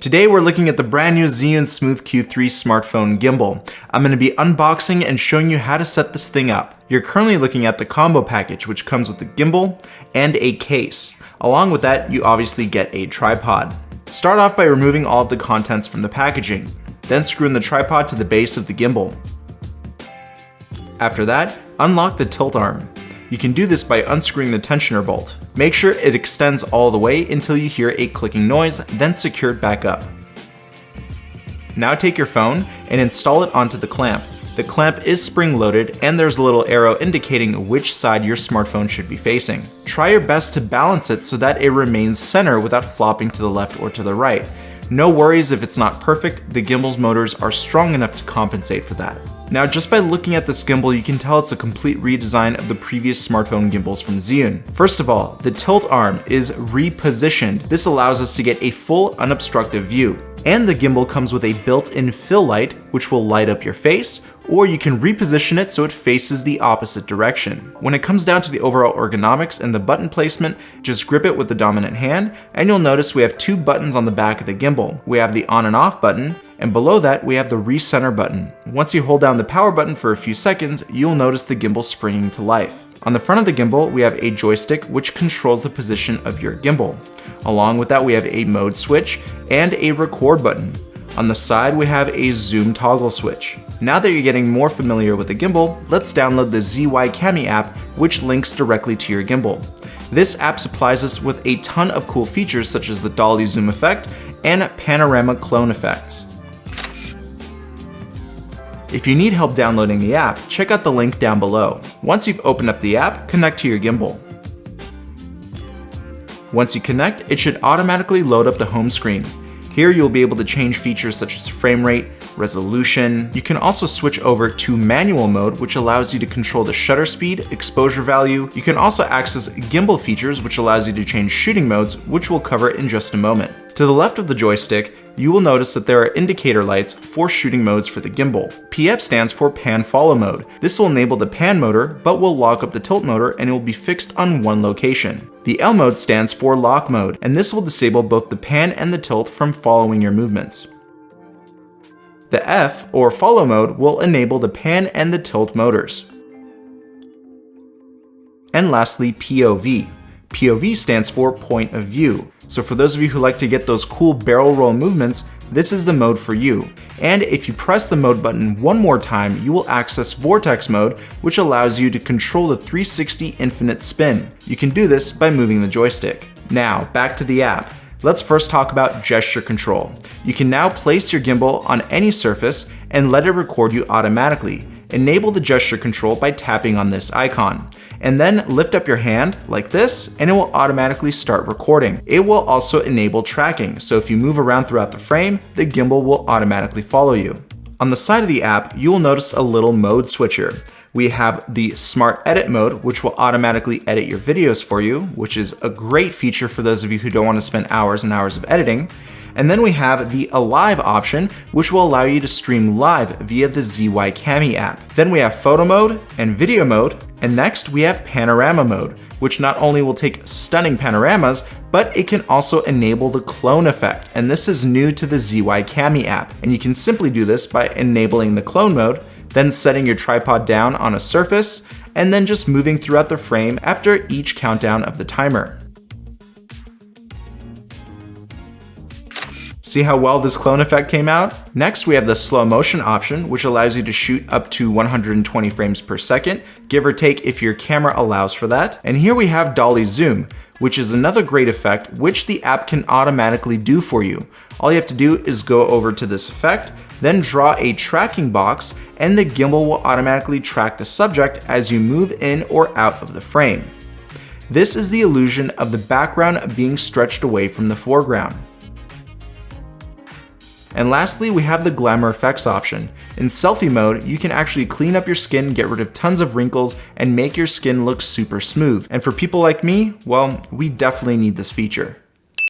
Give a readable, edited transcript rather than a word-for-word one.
Today we're looking at the brand new Zihyan Smooth Q3 smartphone gimbal. I'm going to be unboxing and showing you how to set this thing up. You're currently looking at the combo package, which comes with the gimbal and a case. Along with that, you obviously get a tripod. Start off by removing all of the contents from the packaging. Then screw in the tripod to the base of the gimbal. After that, unlock the tilt arm. You can do this by unscrewing the tensioner bolt. Make sure it extends all the way until you hear a clicking noise, then secure it back up. Now take your phone and install it onto the clamp. The clamp is spring-loaded and there's a little arrow indicating which side your smartphone should be facing. Try your best to balance it so that it remains center without flopping to the left or to the right. No worries if it's not perfect, the gimbal's motors are strong enough to compensate for that. Now, just by looking at this gimbal, you can tell it's a complete redesign of the previous smartphone gimbals from Zihyan. First of all, the tilt arm is repositioned. This allows us to get a full unobstructed view. And the gimbal comes with a built-in fill light, which will light up your face, or you can reposition it so it faces the opposite direction. When it comes down to the overall ergonomics and the button placement, just grip it with the dominant hand, and you'll notice we have two buttons on the back of the gimbal. We have the on and off button, and below that we have the recenter button. Once you hold down the power button for a few seconds, you'll notice the gimbal springing to life. On the front of the gimbal, we have a joystick which controls the position of your gimbal. Along with that, we have a mode switch and a record button. On the side, we have a zoom toggle switch. Now that you're getting more familiar with the gimbal, let's download the Zihyan app, which links directly to your gimbal. This app supplies us with a ton of cool features such as the dolly zoom effect and panorama clone effects. If you need help downloading the app, check out the link down below. Once you've opened up the app, connect to your gimbal. Once you connect, it should automatically load up the home screen. Here you'll be able to change features such as frame rate, resolution. You can also switch over to manual mode, which allows you to control the shutter speed, exposure value. You can also access gimbal features, which allows you to change shooting modes, which we'll cover in just a moment. To the left of the joystick, you will notice that there are indicator lights for shooting modes for the gimbal. PF stands for pan follow mode. This will enable the pan motor, but will lock up the tilt motor and it will be fixed on one location. The L mode stands for lock mode, and this will disable both the pan and the tilt from following your movements. The F, or follow mode, will enable the pan and the tilt motors. And lastly, POV. POV stands for point of view. So for those of you who like to get those cool barrel roll movements, this is the mode for you. And if you press the mode button one more time, you will access vortex mode, which allows you to control the 360 infinite spin. You can do this by moving the joystick. Now, back to the app. Let's first talk about gesture control. You can now place your gimbal on any surface and let it record you automatically. Enable the gesture control by tapping on this icon. And then lift up your hand like this and it will automatically start recording. It will also enable tracking, so if you move around throughout the frame, the gimbal will automatically follow you. On the side of the app, you will notice a little mode switcher. We have the Smart Edit mode, which will automatically edit your videos for you, which is a great feature for those of you who don't want to spend hours and hours of editing. And then we have the Alive option, which will allow you to stream live via the Zihyan app. Then we have photo mode and video mode, and next we have panorama mode, which not only will take stunning panoramas, but it can also enable the clone effect, and this is new to the Zihyan app. And you can simply do this by enabling the clone mode, then setting your tripod down on a surface, and then just moving throughout the frame after each countdown of the timer. See how well this clone effect came out? Next, we have the slow motion option, which allows you to shoot up to 120 frames per second, give or take if your camera allows for that. And here we have dolly zoom, which is another great effect, which the app can automatically do for you. All you have to do is go over to this effect, then draw a tracking box, and the gimbal will automatically track the subject as you move in or out of the frame. This is the illusion of the background being stretched away from the foreground. And lastly, we have the glamour effects option. In selfie mode, you can actually clean up your skin, get rid of tons of wrinkles, and make your skin look super smooth. And for people like me, well, we definitely need this feature.